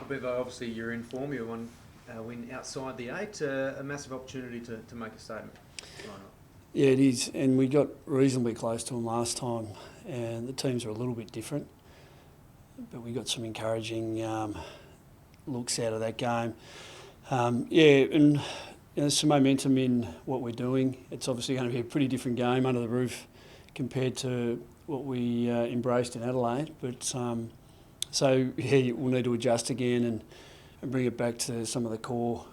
Bevo, obviously you're in form. You won win outside the 8. A massive opportunity to make a statement. Yeah, it is, and we got reasonably close to them last time, and the teams are a little bit different, but we got some encouraging looks out of that game. And there's some momentum in what we're doing. It's obviously going to be a pretty different game under the roof compared to what we embraced in Adelaide, but so we'll need to adjust again and bring it back to some of the core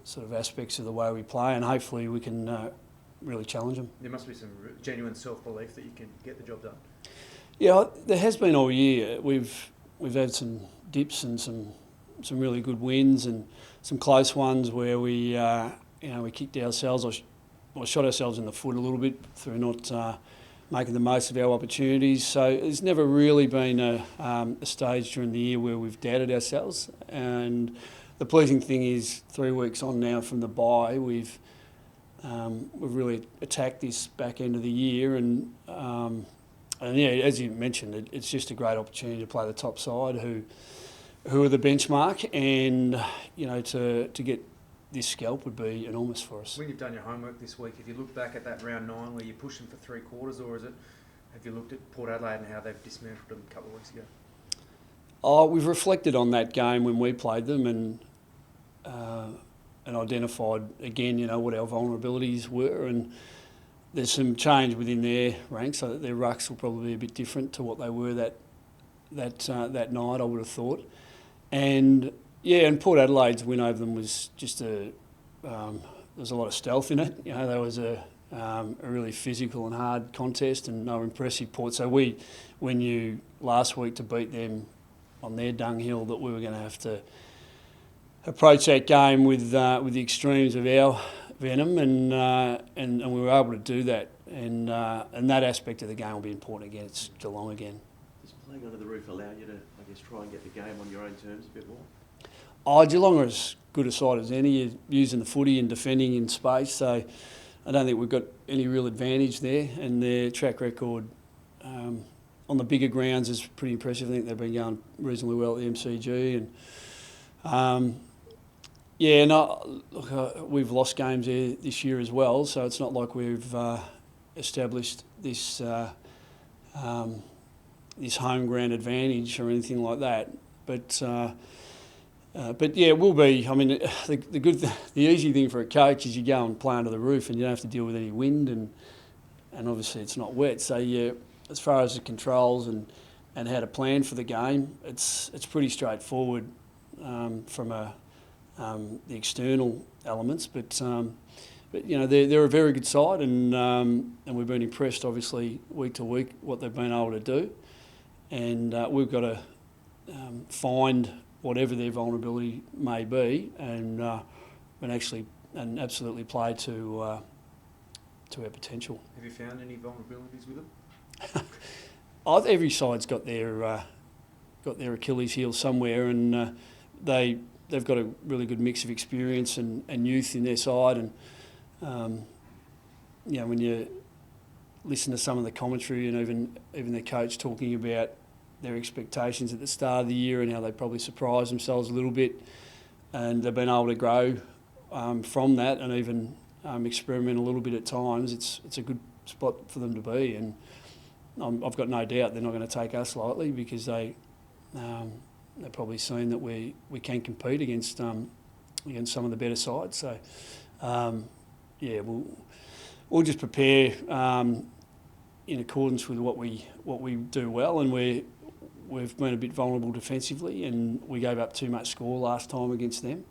sort of aspects of the way we play, and hopefully we can really challenge them. There must be some genuine self-belief that you can get the job done. Yeah, there has been all year. We've had some dips and some really good wins and some close ones where we kicked ourselves or shot ourselves in the foot a little bit through not making the most of our opportunities. So there's never really been a stage during the year where we've doubted ourselves. And the pleasing thing is 3 weeks on now from the bye, we've really attacked this back end of the year, and yeah, as you mentioned, it's just a great opportunity to play the top side, who are the benchmark, and to get this scalp would be enormous for us. When you've done your homework this week, if you look back at that round 9 where you're pushing for 3 quarters, or have you looked at Port Adelaide and how they've dismantled them a couple of weeks ago? We've reflected on that game when we played them, and identified again, what our vulnerabilities were, and there's some change within their ranks, so that their rucks will probably be a bit different to what they were that night, I would have thought. And Port Adelaide's win over them was just there was a lot of stealth in it. There was a really physical and hard contest, and they were impressive, Port. So we knew last week to beat them on their dunghill that we were going to have to approach that game with the extremes of our venom, and we were able to do that, and that aspect of the game will be important again. It's Geelong again. Does playing under the roof allow you to, try and get the game on your own terms a bit more? Geelong are as good a side as any. You're using the footy and defending in space, so I don't think we've got any real advantage there, and their track record on the bigger grounds is pretty impressive. I think they've been going reasonably well at the MCG, and we've lost games there this year as well, so it's not like we've established this this home ground advantage or anything like that. But yeah, it will be. I mean, the easy thing for a coach is you go and play under the roof and you don't have to deal with any wind, and obviously it's not wet. So yeah, as far as the controls and how to plan for the game, it's pretty straightforward from the external elements. But they're a very good side, and we've been impressed, obviously, week to week what they've been able to do, and we've got to find whatever their vulnerability may be, and absolutely play to our potential. Have you found any vulnerabilities with them? Every side's got their Achilles heel somewhere, and they've got a really good mix of experience and youth in their side, and when you listen to some of the commentary and even their coach talking about their expectations at the start of the year and how they probably surprised themselves a little bit, and they've been able to grow from that and even experiment a little bit at times. It's a good spot for them to be, and I've got no doubt they're not going to take us lightly, because they've probably seen that we can compete against some of the better sides. So we'll just prepare in accordance with what we do well, and we've been a bit vulnerable defensively, and we gave up too much score last time against them,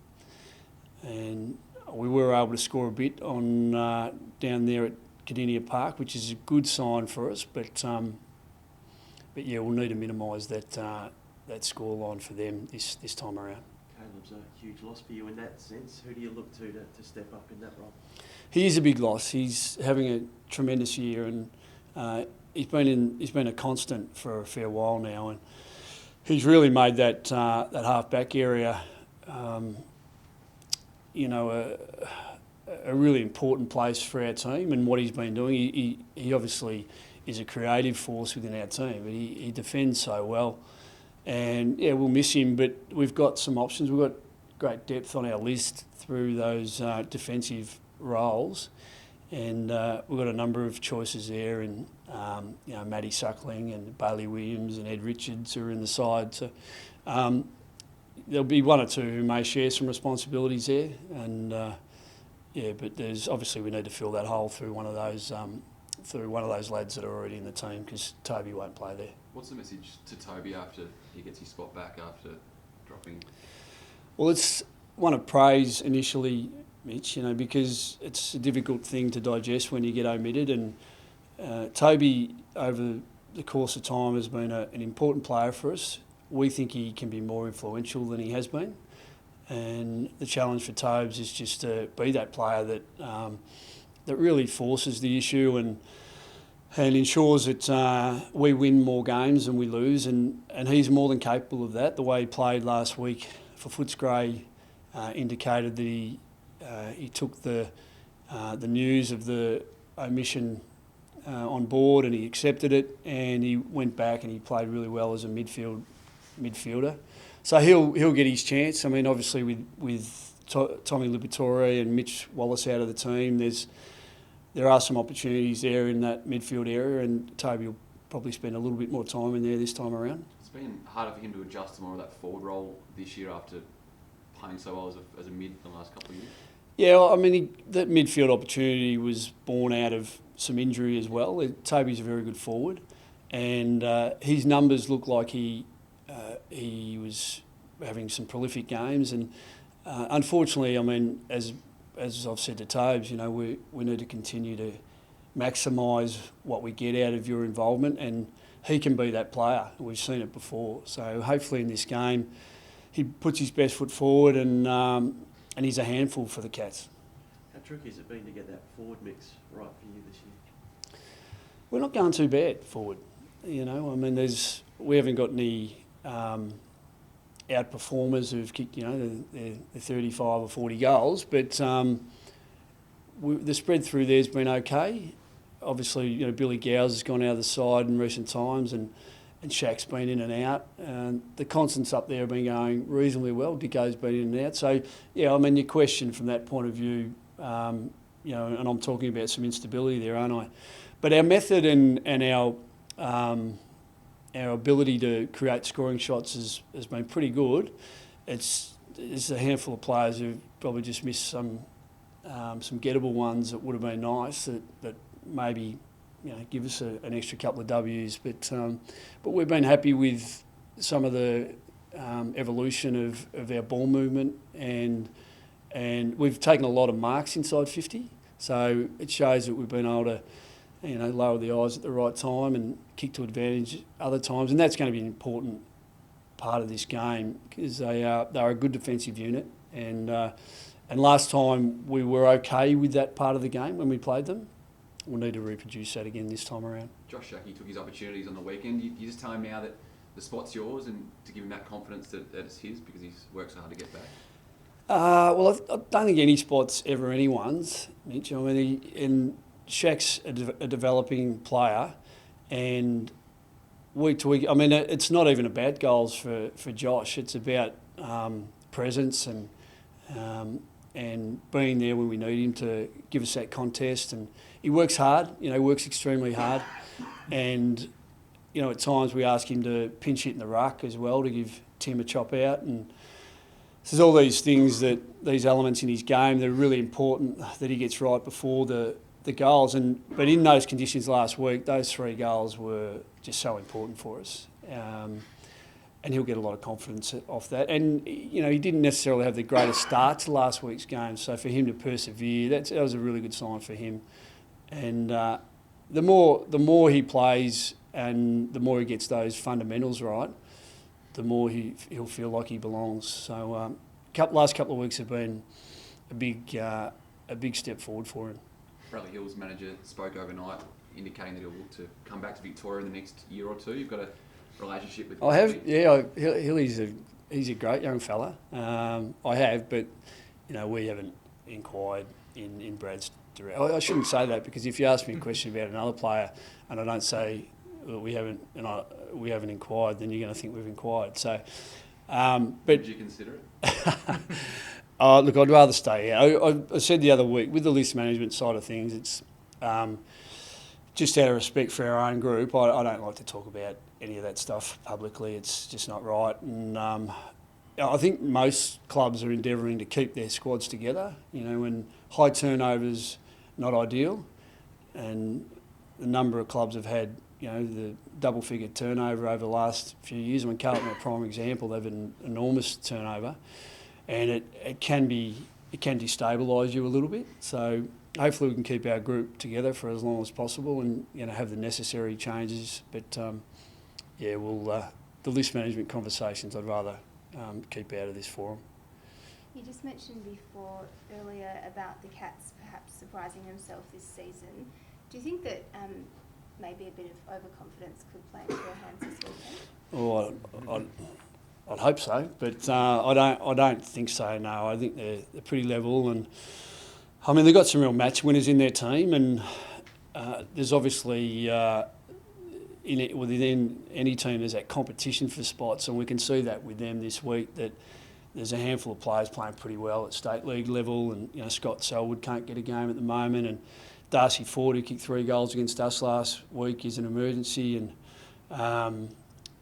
and we were able to score a bit on down there at Cardinia Park, which is a good sign for us. But yeah, we'll need to minimise that scoreline for them this time around. Caleb's a huge loss for you in that sense. Who do you look to step up in that role? He is a big loss. He's having a tremendous year, and he's been a constant for a fair while now, and he's really made that half back area, a really important place for our team. And what he's been doing, he obviously is a creative force within our team, but he defends so well, And yeah, we'll miss him, but we've got some options. We've got great depth on our list through those defensive roles, and we've got a number of choices there. And Matty Suckling and Bailey Williams and Ed Richards are in the side. So there'll be one or two who may share some responsibilities there, and but there's obviously we need to fill that hole through one of those lads that are already in the team, because Toby won't play there. What's the message to Toby after he gets his spot back after dropping? Well, it's one of praise initially, Mitch, because it's a difficult thing to digest when you get omitted. And Toby, over the course of time, has been an important player for us. We think he can be more influential than he has been. And the challenge for Tobes is just to be that player that really forces the issue and ensures that we win more games than we lose. And he's more than capable of that. The way he played last week for Footscray indicated that he took the news of the omission on board, and he accepted it, and he went back and he played really well as a midfielder. So he'll get his chance. I mean, obviously with Tommy Liberatore and Mitch Wallace out of the team, there are some opportunities there in that midfield area, and Toby will probably spend a little bit more time in there this time around. It's been harder for him to adjust to more of that forward role this year after playing so well as a mid the last couple of years. Yeah, well, I mean, that midfield opportunity was born out of some injury as well. Toby's a very good forward, and his numbers look like he was having some prolific games. And unfortunately, I mean, as I've said to Tobes, we need to continue to maximise what we get out of your involvement, and he can be that player. We've seen it before. So hopefully in this game, he puts his best foot forward, and he's a handful for the Cats. How tricky has it been to get that forward mix right for you this year? We're not going too bad forward. I mean, we haven't got any outperformers who've kicked, the 35 or 40 goals, but the spread through there's been okay. Obviously, Billy Gowes has gone out of the side in recent times, and Shaq's been in and out. The constants up there have been going reasonably well. Dicko's been in and out. So, yeah, I mean, your question from that point of view, and I'm talking about some instability there, aren't I? But our method and our ability to create scoring shots has been pretty good. It's a handful of players who've probably just missed some gettable ones that would have been nice that maybe give us an extra couple of W's. But we've been happy with some of the evolution of our ball movement, and we've taken a lot of marks inside 50. So it shows that we've been able to lower the eyes at the right time and kick to advantage other times, and that's going to be an important part of this game, because they're a good defensive unit, and last time we were okay with that part of the game when we played them. We'll need to reproduce that again this time around. Josh Schache took his opportunities on the weekend. You just tell him now that the spot's yours, and to give him that confidence that it's his, because he's worked so hard to get back. Well, I don't think any spot's ever anyone's, Mitch. I mean, Shaq's a developing player, and week to week, I mean, it's not even about goals for Josh. It's about presence and being there when we need him to give us that contest. And he works hard, works extremely hard. And, at times we ask him to pinch hit in the ruck as well to give Tim a chop out. And there's all these things, these elements in his game that are really important that he gets right before the goals. But in those conditions last week, those 3 goals were just so important for us. And he'll get a lot of confidence off that. And, he didn't necessarily have the greatest start to last week's game, so for him to persevere, that was a really good sign for him. And the more he plays and the more he gets those fundamentals right, the more he'll feel like he belongs. So last couple of weeks have been a big step forward for him. Bradley Hill's manager spoke overnight, indicating that he'll look to come back to Victoria in the next year or two. You've got a relationship with him? I have, yeah. He's a great young fella. I have, but we haven't inquired in Brad's direct. I shouldn't say that, because if you ask me a question about another player and I don't say we haven't inquired, then you're going to think we've inquired. So, Would you consider it? Look, I'd rather stay out. I said the other week, with the list management side of things, it's just out of respect for our own group. I don't like to talk about any of that stuff publicly. It's just not right. And I think most clubs are endeavouring to keep their squads together. You know, when high turnover's not ideal, and the number of clubs have had, you know, the double-figure turnover over the last few years. I mean, Carlton are a prime example. They've an enormous turnover, and it can destabilise you a little bit. So hopefully we can keep our group together for as long as possible, and have the necessary changes. But the list management conversations I'd rather keep out of this forum. You just mentioned earlier about the Cats perhaps surprising themselves this season. Do you think that maybe a bit of overconfidence could play into their hands this weekend? Well, I'd hope so, but I don't think so. No, I think they're pretty level, and I mean they've got some real match winners in their team, and there's obviously within any team there's that competition for spots, and we can see that with them this week that there's a handful of players playing pretty well at state league level, and Scott Selwood can't get a game at the moment, and Darcy Ford, who kicked 3 goals against us last week, is an emergency, and I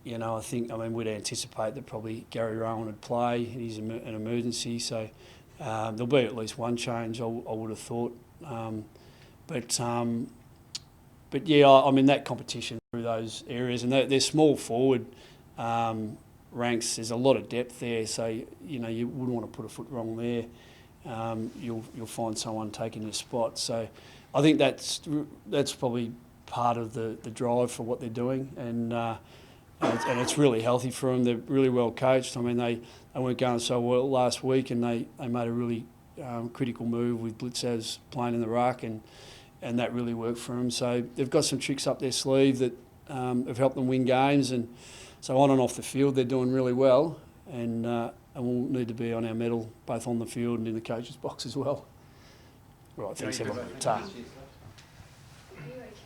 mean we'd anticipate that probably Gary Rowan would play. He's an emergency, so there'll be at least one change. I would have thought, but yeah, I mean that competition through those areas, and they're small forward ranks. There's a lot of depth there, so you wouldn't want to put a foot wrong there. You'll find someone taking your spot. So I think that's probably part of the drive for what they're doing, and it's really healthy for them. They're really well coached. I mean they weren't going so well last week, and they made a really critical move with Blitzaz playing in the ruck, and that really worked for them. So they've got some tricks up their sleeve that have helped them win games, and so on and off the field they're doing really well, and we'll need to be on our mettle both on the field and in the coach's box as well. Right, thanks everyone. Ta.